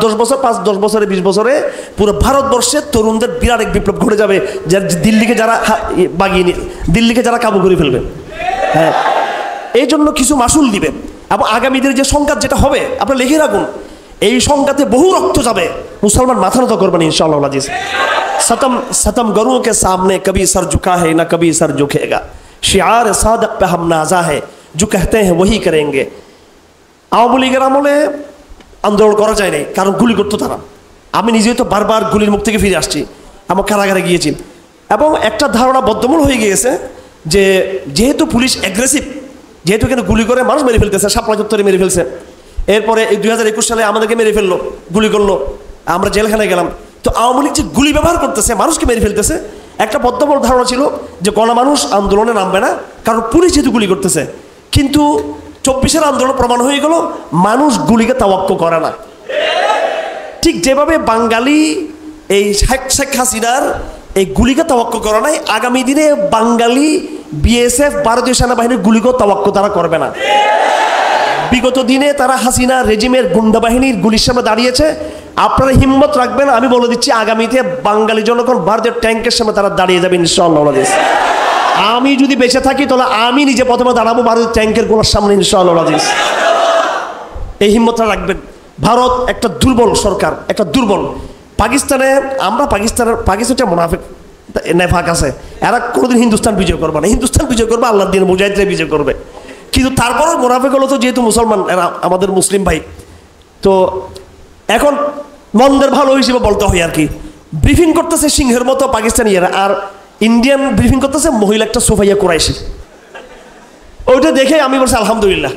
10 বছর 5-10 বছরে 20 বছরে পুরো ভারতবর্ষের তরুণদের বিরাট এক বিপ্লব ঘটে যাবে, দিল্লিকে যারা দিল্লিকে যারা কাবু করে ফেলবে। হ্যাঁ, এই জন্য কিছু মাসুল দিবে। এবং আগামী দিনে যে সংঘাত যেটা হবে আপনারা লিখে রাখুন, এই সংঘাতে বহু রক্ত যাবে, মুসলমান মাথা নত করবেন ইনশাআল্লাহ আজিজ। सतम गरुओं के सामने कभी सर झुका है ना कभी सर झुकेगा, शिआर सादक पे हम नाजा है, जो कहते हैं वही करेंगे। আওয়ামী লীগের আমলে আন্দোলন করা যায় নাই, কারণ গুলি করতো তারা। আমি নিজেই তো বারবার গুলির মুখ থেকে ফিরে আসছি, আমার কারাগারে গিয়েছি, এবং একটা ধারণা বদ্ধমূল হয়ে গিয়েছে যে যেহেতু পুলিশ অ্যাগ্রেসিভ, যেহেতু এখানে গুলি করে মানুষ মেরে ফেলতেছে, শাপলা চত্বরে মেরে ফেলছে, এরপরে এই 2021 সালে আমাদেরকে মেরে ফেললো, গুলি করলো, আমরা জেলখানায় গেলাম। তো আওয়ামী লীগ যে গুলি ব্যবহার করতেছে, মানুষকে মেরে ফেলতেছে, একটা বদ্ধমূল ধারণা ছিল যে গণমানুষ আন্দোলনে নামবে না, কারণ পুলিশ যেহেতু গুলি করতেছে। কিন্তু 24-এর আন্দোলন প্রমাণ হয়ে গেল মানুষ গুলিকে তাওয়াক্কু করে না। ঠিক যেভাবে বাঙালি এই শেখ হাসিনার এই গুলিকে তাওয়াক্কু করে নাই, আগামী দিনে বাঙালি বিএসএফ ভারতীয় সেনাবাহিনীর গুলিকেও তাওয়াক্কু তারা করবে না। বিগত দিনে তারা হাসিনা রেজিমের গুন্ডা বাহিনীর গুলির সামনে দাঁড়িয়েছে, আপনারা হিম্মত রাখবেন, আমি বলে দিচ্ছি আগামীতে বাঙালি জনগণ ভারতীয় ট্যাঙ্কের সামনে তারা দাঁড়িয়ে যাবে ইনশাআল্লাহ। আমি যদি বেঁচে থাকি তাহলে আমি নিজে প্রথমে দাঁড়াবো ভারতীয় ট্যাঙ্কের গোলার সামনে ইনশাআল্লাহ। এই হিম্মতটা রাখবেন। ভারত একটা দুর্বল সরকার, একটা দুর্বল। পাকিস্তানে আমরা পাকিস্তানটা মুনাফিক নেফাক আছে, এরা কোনোদিন হিন্দুস্তান বিজয় করবে না, হিন্দুস্তান বিজয় করবে আল্লাহর দিন মুজাহিদরা বিজয় করবে। কিন্তু তারপরেও মুনাফিক হলো তো যেহেতু মুসলমান, এরা আমাদের মুসলিম ভাই। তো এখন মন্দের ভালো হিসেবে বলতে হয় আর কি। ব্রিফিং করতেছে সিংহের মতো পাকিস্তানিরা, আর ইন্ডিয়ান ব্রিফিং করতেছে মহিলা একটা সোফাইয়া কুরাইশি। ওইটা দেখে আমি বলছি আলহামদুলিল্লাহ,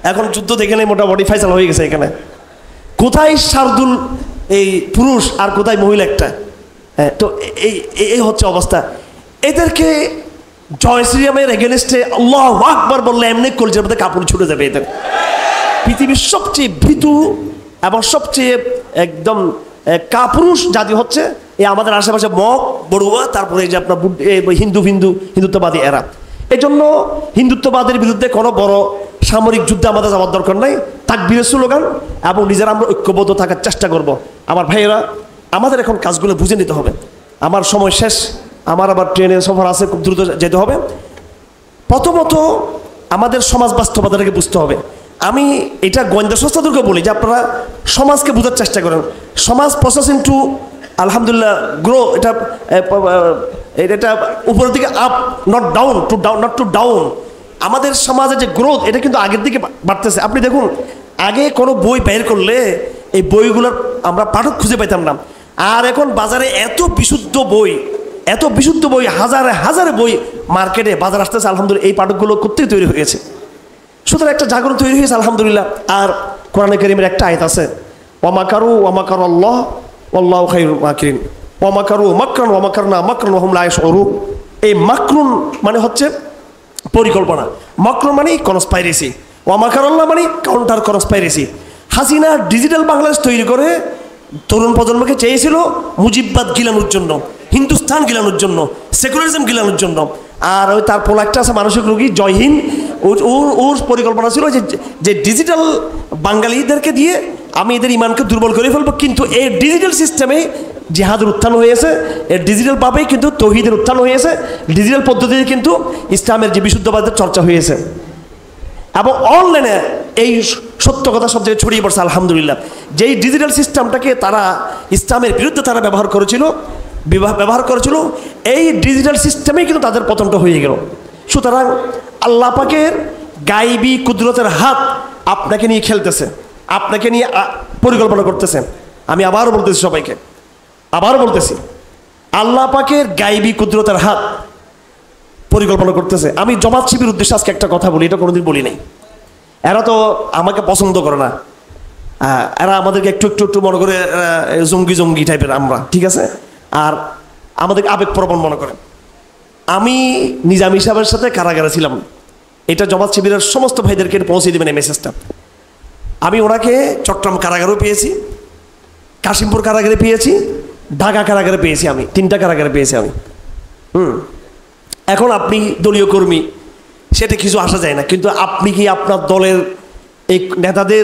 এখন যুদ্ধ দেখে নেই, মোটামুটি ফাইসাল হয়ে গেছে এখানে। কোথায় শার্দুল এই পুরুষ আর কোথায় মহিলা একটা। হ্যাঁ, তো এই হচ্ছে অবস্থা। এদেরকে জয় শ্রীরামের এগেনস্টে আল্লাহু আকবার বললে এমনি কলজের মধ্যে কাপড় ছুটে যাবে। এদের পৃথিবীর সবচেয়ে ভীতু এবং সবচেয়ে একদম কাপুরুষ জাতি হচ্ছে এই আমাদের আশেপাশে মগ বড়ুয়া, তারপরে এই যে আপনার হিন্দুত্ববাদী এরা। এই জন্য হিন্দুত্ববাদের বিরুদ্ধে কোনো বড় সামরিক যুদ্ধে আমাদের যাওয়ার দরকার নাই, তাকবীরের স্লোগান এবং নিজেরা আমরা ঐক্যবদ্ধ থাকার চেষ্টা করব। আমার ভাইয়েরা, আমাদের এখন কাজগুলো বুঝে নিতে হবে। আমার সময় শেষ, আমার আবার ট্রেনের সফর আছে, খুব দ্রুত যেতে হবে। প্রথমত আমাদের সমাজ বাস্তবতাটাকে বুঝতে হবে। আমি এটা গোয়েন্দা সংস্থাদেরকে বলি যে আপনারা সমাজকে বোঝার চেষ্টা করেন। সমাজ প্রসেসিং টু আলহামদুলিল্লাহ গ্রো, এটা উপরের দিকে up, not down, not to down. আমাদের সমাজে যে গ্রোথ, এটা কিন্তু আগের দিকে বাড়তেছে। আপনি দেখুন, আগে কোনো বই বের করলে এই বইগুলোর আমরা পাঠক খুঁজে পাইতাম না, আর এখন বাজারে এত বিশুদ্ধ বই, হাজারে হাজারে বই মার্কেটে বাজার আসতেছে। আলহামদুলিল্লাহ, এই পাঠকগুলো কোত্থেকে তৈরি হয়েছে? সুতরাং একটা জাগরণ তৈরি হয়েছে আলহামদুলিল্লাহ। আর কোরআনে কারীমের একটা আয়াত আছে, ওয়ামাকারু ওয়ামাকারাল্লাহ ওয়াল্লাহু খায়রুল মাকিরিন, ওয়ামাকারু মাকরান ওয়ামাকারনা মাকরান ওয়া হুম লা ইয়াশউরুন। এই মাকরুন মানে হচ্ছে পরিকল্পনা, মাকরুন মানে কনস্পাইরেসি, ওয়ামাকারাল্লাহ মানে counter conspiracy. Hasina digital Bangladesh তৈরি করে তরুণ প্রজন্মকে চেয়েছিল মুজিববাদ গিলানোর জন্য, হিন্দুস্তান গিলানোর জন্য, সেকুলারিজম গিলানোর জন্য। আর ওই তার পোলাকটা আছে মানসিক রোগী জয়হীন, ওর পরিকল্পনা ছিল যে ডিজিটাল বাঙালিদেরকে দিয়ে আমি এদের ইমানকে দুর্বল করে ফেলবো। কিন্তু এই ডিজিটাল সিস্টেমে জিহাদের উত্থান হয়েছে, এর ডিজিটালভাবেই কিন্তু তৌহিদের উত্থান হয়েছে, ডিজিটাল পদ্ধতিতে কিন্তু ইসলামের যে বিশুদ্ধবাদের চর্চা হয়েছে, এবং অনলাইনে এই সত্য কথা সব জায়গায় ছড়িয়ে পড়ছে আলহামদুলিল্লাহ। যেই ডিজিটাল সিস্টেমটাকে তারা ইসলামের বিরুদ্ধে তারা ব্যবহার করেছিল, এই ডিজিটাল সিস্টেমেই কিন্তু তাদের পতনটা হয়ে গেল। সুতরাং আল্লাহ পাকের গায়বী কুদরতের হাত আপনাকে নিয়ে খেলতেছে, আপনাকে নিয়ে পরিকল্পনা করতেছে। আমি আবারও বলতেছি, সবাইকে আবারও বলতেছি, আল্লাহ পাকের গায়বী কুদরতের হাত পরিকল্পনা করতেছে। আমি জামাত শিবিরের উদ্দেশ্যে আজকে একটা কথা বলি, এটা কোনোদিন বলি নাই। এরা তো আমাকে পছন্দ করে না, এরা আমাদেরকে একটু মনে করে জঙ্গি টাইপের আমরা, ঠিক আছে, আর আমাদেরকে আবেগপ্রবণ মনে করে। আমি নিজামী সাহেবের সাথে কারাগারে ছিলাম, এটা জামাত শিবিরের সমস্ত ভাইদেরকে পৌঁছে দেবেন এই মেসেজটা। আমি ওনাকে চট্টগ্রাম কারাগারেও পেয়েছি, কাশিমপুর কারাগারে পেয়েছি, ঢাকা কারাগারে পেয়েছি, আমি 3টা কারাগারে পেয়েছি আমি। এখন আপনি দলীয় কর্মী, সেটা কিছু আসা যায় না, কিন্তু আপনি কি আপনার দলের এই নেতাদের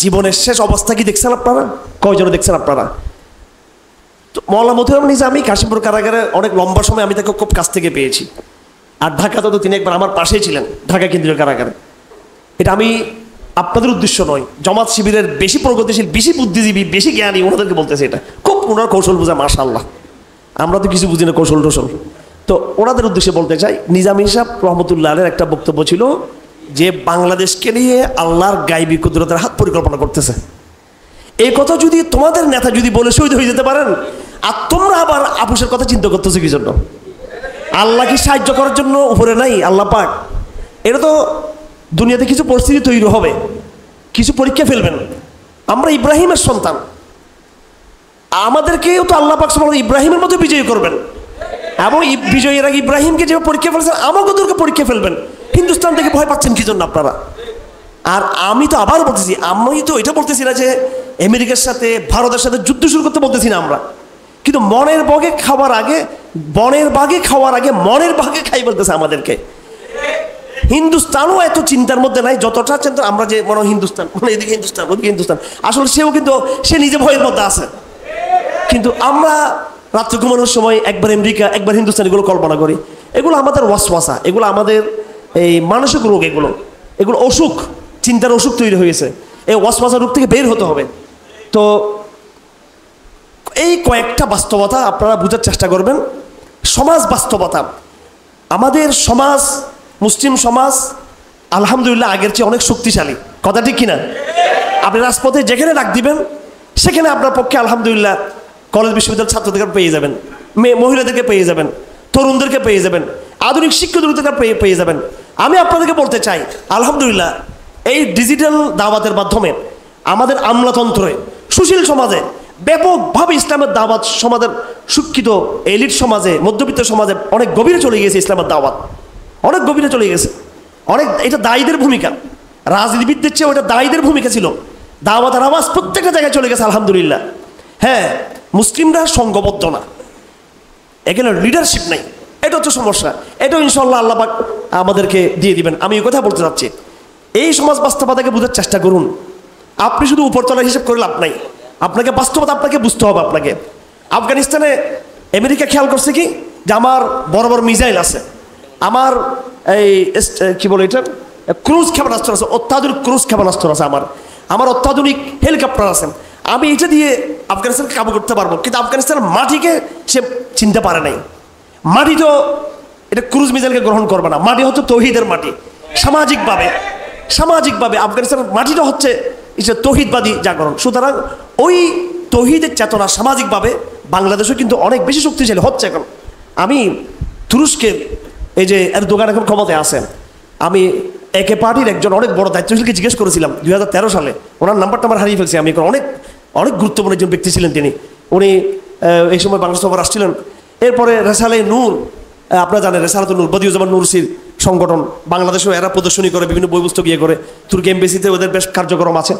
জীবনের শেষ অবস্থা কি দেখছেন আপনারা? কয়জনে দেখছেন আপনারা? তো মওলানা মতিউর রহমান নিজামী কাশিমপুর কারাগারে অনেক লম্বা সময় আমি তাকে খুব কাছ থেকে পেয়েছি। আর ঢাকাতে তো তিনি একবার আমার পাশেই ছিলেন, ঢাকা কেন্দ্রীয় কারাগারে। এটা আমি আপনাদের উদ্দেশ্য নয়, জামাত শিবিরের বেশি প্রগতিশীল, বেশি বুদ্ধিজীবী, বেশি জ্ঞানী ওনাদেরকে বলতেছে। এটা খুব ওনার কৌশল বোঝা, মাশাআল্লাহ। আমরা তো কিছু বুঝি না কৌশল টৌশল। তো ওনাদের উদ্দেশ্যে বলতে চাই, নিজামী সাহেব রহমতুল্লাহের একটা বক্তব্য ছিল যে বাংলাদেশকে নিয়ে আল্লাহর গায়বী কুদরতের হাত পরিকল্পনা করতেছে। এই কথা যদি তোমাদের নেতা যদি বলে শহীদ হয়ে যেতে পারেন, আর তোমরা আবার আপুসের কথা চিন্তা করতেছো কি জন্য? আল্লাহ কি সাহায্য করার জন্য উপরে নাই আল্লাহ পাক? এটা তো দুনিয়াতে কিছু পরিস্থিতি তৈরি হবে, কিছু পরীক্ষা ফেলবেন। আমরা ইব্রাহিমের সন্তান, আমাদেরকেও তো আল্লাহ পাক সুবহানাহু ইব্রাহিমের মতো বিজয়ী করবেন। এবং বিজয়ের আগে ইব্রাহিমকে যেভাবে পরীক্ষা ফেলছেন, আমাকে ওদেরকে পরীক্ষা ফেলবেন। হিন্দুস্তান থেকে ভয় পাচ্ছেন কি জন্য আপনারা? আর আমি তো আবার বলতেছি, আমি তো এটা বলতেছি না যে আমেরিকার সাথে ভারতের সাথে যুদ্ধ শুরু করতে বলতেছি না আমরা, কিন্তু মনের বাগে খাওয়ার আগে, বনের বাগে খাওয়ার আগে মনের বাগে খাই বলতেছে আমাদেরকে। হিন্দুস্তানও এত চিন্তার মধ্যে নাই যতটা চিন্তা আমরা, যে মনে হিন্দুস্তান, মানে এদিকে হিন্দুস্তান ওদিকে হিন্দুস্তান, আসলে সেও কিন্তু সে নিজে ভয়ের মধ্যে আছে। কিন্তু আমরা রাত্রে ঘুমানোর সময় একবার আমেরিকা একবার হিন্দুস্তান এগুলো কল্পনা করি। এগুলো আমাদের ওয়াসওয়াসা, এগুলো আমাদের এই মানসিক রোগ, এগুলো অসুখ, চিন্তার অসুখ তৈরি হয়েছে। এই ওয়াসওয়াসা রোগ থেকে বের হতে হবে। তো এই কয়েকটা বাস্তবতা আপনারা বোঝার চেষ্টা করবেন। সমাজ বাস্তবতা, আমাদের সমাজ, মুসলিম সমাজ আলহামদুলিল্লাহ আগের চেয়ে অনেক শক্তিশালী। কথা ঠিক কিনা? আপনি রাজপথে যেখানে ডাক দিবেন সেখানে আপনার পক্ষে আলহামদুলিল্লাহ কলেজ বিশ্ববিদ্যালয়ের ছাত্রদেরকে পেয়ে যাবেন, মহিলাদেরকে পেয়ে যাবেন, তরুণদেরকে পেয়ে যাবেন, আধুনিক শিক্ষকদেরকে পেয়ে যাবেন। আমি আপনাদেরকে বলতে চাই আলহামদুলিল্লাহ এই ডিজিটাল দাওয়াতের মাধ্যমে আমাদের আমলাতন্ত্রে, সুশীল সমাজে ব্যাপকভাবে ইসলামের দাওয়াত, সমাজের শিক্ষিত এলিট সমাজে, মধ্যবিত্ত সমাজে অনেক গভীরে চলে গেছে। ইসলামের দাওয়াত অনেক গভীরে চলে গেছে। অনেক, এটা দায়ীদের ভূমিকা, রাজনীতিবিদদের চেয়ে ওটা দায়ীদের ভূমিকা ছিল। দাওয়াতের আওয়াজ প্রত্যেকটা জায়গায় চলে গেছে আলহামদুলিল্লাহ। হ্যাঁ, মুসলিমরা সংঘবদ্ধ না, এখানে লিডারশিপ নাই, এটা হচ্ছে সমস্যা। এটাও ইনশাল্লাহ আল্লাহ পাক আমাদেরকে দিয়ে দিবেন। আমি এই কথা বলতে চাচ্ছি, এই সমাজ বাস্তবতাকে বোঝার চেষ্টা করুন। আপনি শুধু উপরতলা হিসেব করে লাভ নাই, আপনাকে বাস্তবতা আপনাকে বুঝতে হবে। আপনাকে আফগানিস্তানে আমেরিকা খেয়াল করছে কি যে আমার বড় বড় মিসাইল আছে, আমার এই কি বলে এটা ক্রুজ ক্ষেপণাস্ত্র আছে, অত্যাধুনিক ক্রুজ ক্ষেপণাস্ত্র আছে, আমার অত্যাধুনিক হেলিকপ্টার আছে। আমি এটা দিয়ে আফগানিস্তানকে কাবু করতে পারবো। কিন্তু আফগানিস্তানের মাটিকে সে চিনতে পারে নাই। মাটি তো এটা ক্রুজ মিসাইলকে গ্রহণ করবে না। মাটি হচ্ছে তৌহিদের মাটি। সামাজিকভাবে আফগানিস্তানের মাটিটা হচ্ছে তৌহিদবাদী জাগরণ। সুতরাং ওই তৌহিদের চেতনা সামাজিকভাবে বাংলাদেশও কিন্তু অনেক বেশি শক্তিশালী হচ্ছে এখন। আমি তুরস্কের এই যে এরদোগান এখন ক্ষমতায় আছেন, আমি একে পার্টির একজন অনেক বড় দায়িত্বশীলকে জিজ্ঞেস করেছিলাম 2013 সালে, ওনার নাম্বারটা আমার হারিয়ে ফেলছি আমি। অনেক অনেক গুরুত্বপূর্ণ একজন ব্যক্তি ছিলেন তিনি। উনি এই সময় বাংলাদেশ সফর আসছিলেন। এরপরে রেসালে নূর, আপনারা জানেন রেসালাতুন নূর, বদিউজ্জামান নুরসির সংগঠন, বাংলাদেশেও এরা প্রদর্শনী করে, বিভিন্ন বই পুস্তক ইয়ে করে, তুর্কি এমবেসিতে ওদের বেশ কার্যক্রম আছে।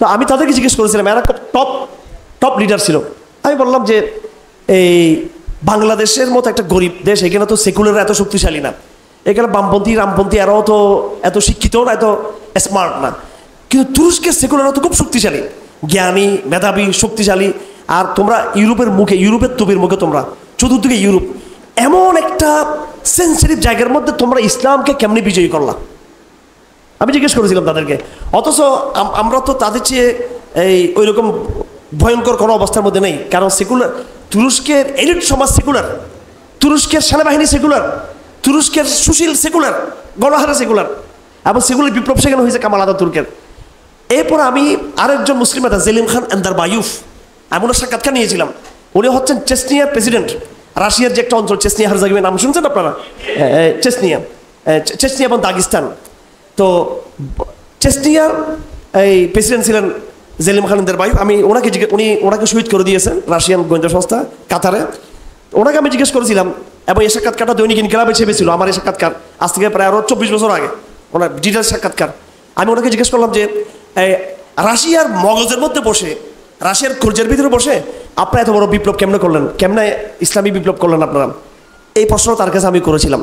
তো আমি তাদেরকে জিজ্ঞেস করেছিলাম, এরা খুব টপ লিডার ছিল। আমি বললাম যে এই বাংলাদেশের মতো একটা গরিব দেশ, এখানে তো সেকুলাররা এত শক্তিশালী না, এখানে বামপন্থী রামপন্থী এরাও তো এত শিক্ষিত না, এত স্মার্ট না। কিন্তু তুরস্কের সেকুলাররা তো খুব শক্তিশালী, জ্ঞানী, মেধাবী, শক্তিশালী। আর তোমরা ইউরোপের মুখে, ইউরোপের তোপের মুখে তোমরা চতুর্দিকে ইউরোপ, এমন একটা সেন্সিটিভ জায়গার মধ্যে তোমরা ইসলামকে কেমনি বিজয়ী করলা? আমি জিজ্ঞেস করেছিলাম তাদেরকে। অথচ আমরা তো তাদের চেয়ে এই ওই রকম ভয়ঙ্কর কোনো অবস্থার মধ্যে নেই। কারণ সেকুলার, তুরস্কের এলিট সমাজ সেকুলার, তুরস্কের সেনাবাহিনী সেকুলার, তুরস্কের সুশীল সেকুলার, গণহারা সেকুলার, এবং সেগুলোর বিপ্লব সেখানে হয়েছে কামাল আতাতুর্কের। এরপর আমি আরেকজন মুসলিম নেতা জেলিম খান এন্দারবায়ুফ, আমি ওনার সাক্ষাৎকার নিয়েছিলাম। উনি হচ্ছেন চেচনিয়ার প্রেসিডেন্ট। রাশিয়ার যে একটা অঞ্চল চেচনিয়া হারজাগোভিনা, নাম শুনছেন আপনারা? চেচনিয়া এবং দাগিস্তান। তো চেচনিয়ার এই প্রেসিডেন্ট ছিলেন জেলিম খান এন্দারবায়ুফ। আমি ওনাকে শহীদ করে দিয়েছেন রাশিয়ান গোয়েন্দা সংস্থা কাতারে। ওনাকে আমি জিজ্ঞেস করেছিলাম, এবং এই সাক্ষাৎকারটা দৈনিক ইনকিলাবে ছেপেছিল আমার এই সাক্ষাৎকার, আজ থেকে প্রায় আরও 24 বছর আগে, ওনার ডিটেল সাক্ষাৎকার। আমি ওনাকে জিজ্ঞেস করলাম যে রাশিয়ার মগজের মধ্যে বসে, রাশিয়ার কর্জের ভিতরে বসে আপনারা এত বড় বিপ্লব কেমনে করলেন, কেমনে ইসলামী বিপ্লব করলেন আপনারা? এই প্রশ্ন তার কাছে আমি করেছিলাম।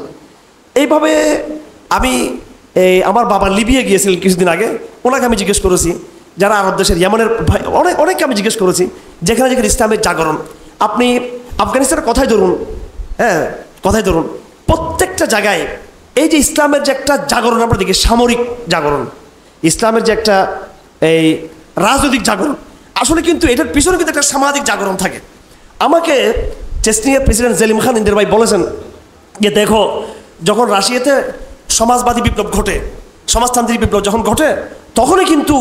এইভাবে আমি আমার বাবা লিবিয়া গিয়েছিলেন কিছুদিন আগে, ওনাকে আমি জিজ্ঞেস করেছি যারা আরব দেশের ইয়েমেনের ভাই অনেক আমি জিজ্ঞেস করেছি, যেখানে যেখানে ইসলামের জাগরণ, আপনি আফগানিস্তানের কথাই ধরুন, হ্যাঁ কথাই ধরুন, প্রত্যেকটা জায়গায় এই যে ইসলামের যে একটা জাগরণ আমরা দেখি, সামরিক জাগরণ, ইসলামের যে একটা এই রাজনৈতিক জাগরণ, আসলে কিন্তু এটার পিছনে কিন্তু একটা সামাজিক জাগরণ থাকে। আমাকে চেচনিয়ার প্রেসিডেন্ট জেলিম খান ইন্দির ভাই বলেছেন যে দেখো, যখন রাশিয়াতে সমাজবাদী বিপ্লব ঘটে, সমাজতান্ত্রিক বিপ্লব যখন ঘটে, তখনই কিন্তু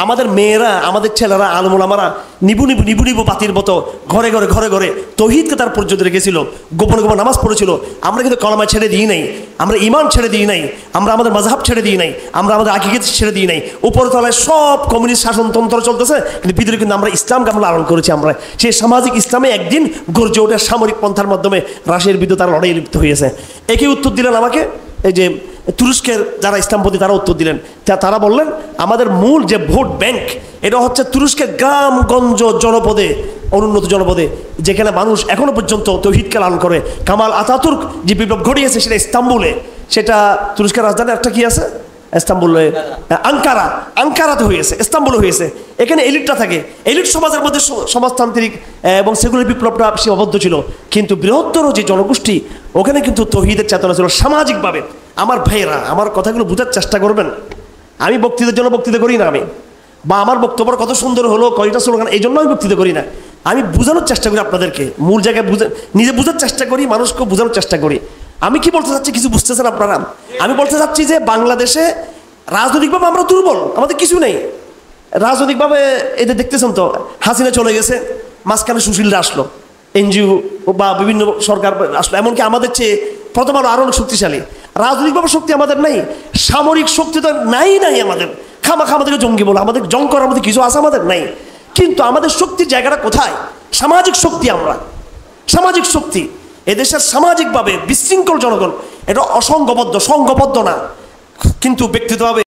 আমাদের মেয়েরা, আমাদের ছেলেরা, আলমোলামারা নিবু নিবু বাতির মতো ঘরে ঘরে ঘরে ঘরে তৌহিদকে তার পর্যন্ত রেখেছিল, গোপনে গোপনে নামাজ পড়েছিল। আমরা কিন্তু কলমা ছেড়ে দিই নাই, আমরা ইমান ছেড়ে দিই নাই, আমরা আমাদের মাযহাব ছেড়ে দিই নাই, আমরা আমাদের আকিদা ছেড়ে দিই নাই। উপরতলায় সব কমিউনিস্ট শাসনতন্ত্র চলতেছে, কিন্তু ভিতরে কিন্তু আমরা ইসলামকে আমরা লালন করেছি। আমরা সেই সামাজিক ইসলামে একদিন গর্জে ওঠে সামরিক পন্থার মাধ্যমে রাশিয়ার বিরুদ্ধে তারা লড়াই লিপ্ত হয়েছে। একই উত্তর দিলেন আমাকে এই যে তুরস্কের যারা ইসলামপন্থী, তারা উত্তর দিলেন। তারা বললেন আমাদের মূল যে ভোট ব্যাংক, এটা হচ্ছে তুরস্কের গ্রামগঞ্জ জনপদে, অনুন্নত জনপদে, যেখানে মানুষ এখনো পর্যন্ত তৌহিদকে লালন করে। কামাল আতাতুর্ক যে বিপ্লব ঘটিয়েছে সেটা ইস্তাম্বুলে, সেটা তুরস্কের রাজধানী একটা কি আছে ইস্তাম্বুলে, আঙ্কারাতে হয়েছে, ইস্তাম্বুলে হয়েছে। এখানে এলিটটা থাকে, এলিট সমাজের মধ্যে সমাজতান্ত্রিক এবং সেগুলোর বিপ্লবটা সীমাবদ্ধ ছিল, কিন্তু বৃহত্তর যে জনগোষ্ঠী, ওখানে কিন্তু তৌহিদের চেতনা ছিল সামাজিকভাবে। আমার ভাইয়েরা, আমার কথাগুলো বোঝার চেষ্টা করবেন। আমি বক্তৃতার জন্য বক্তৃতা করি না, আমি বা আমার বক্তব্য কত সুন্দর হলো, কয়টা স্লোগান, এই জন্য আমি বক্তৃতা করি না। আমি বোঝানোর চেষ্টা করি আপনাদেরকে, মূল জায়গায় নিজে বোঝার চেষ্টা করি, মানুষকে বোঝানোর চেষ্টা করি। আমি কি বলতে চাচ্ছি কিছু বুঝতেছেন আপনারা? আমি বলতে চাচ্ছি যে বাংলাদেশে রাজনৈতিকভাবে আমরা দুর্বল, আমাদের কিছু নেই রাজনৈতিকভাবে। এদের দেখতেছেন তো, হাসিনা চলে গেছে, মাঝখানে সুশীলরা আসলো, এনজিও বা বিভিন্ন সরকার আসলো, এমনকি আমাদের চেয়ে প্রথম আলো আরও শক্তিশালী। রাজনৈতিকভাবে শক্তি আমাদের নাই, সামরিক শক্তি তো নাই আমাদের। খামাখা আমাদেরকে জঙ্গি বলে, আমাদের জং করার মধ্যে কিছু আছে আমাদের নাই। কিন্তু আমাদের শক্তির জায়গাটা কোথায়? সামাজিক শক্তি। আমরা সামাজিক শক্তি, এদেশের সামাজিকভাবে বিশৃঙ্খল জনগণ, এটা অসংঘবদ্ধ, সংঘবদ্ধ না, কিন্তু ব্যক্তিগতভাবে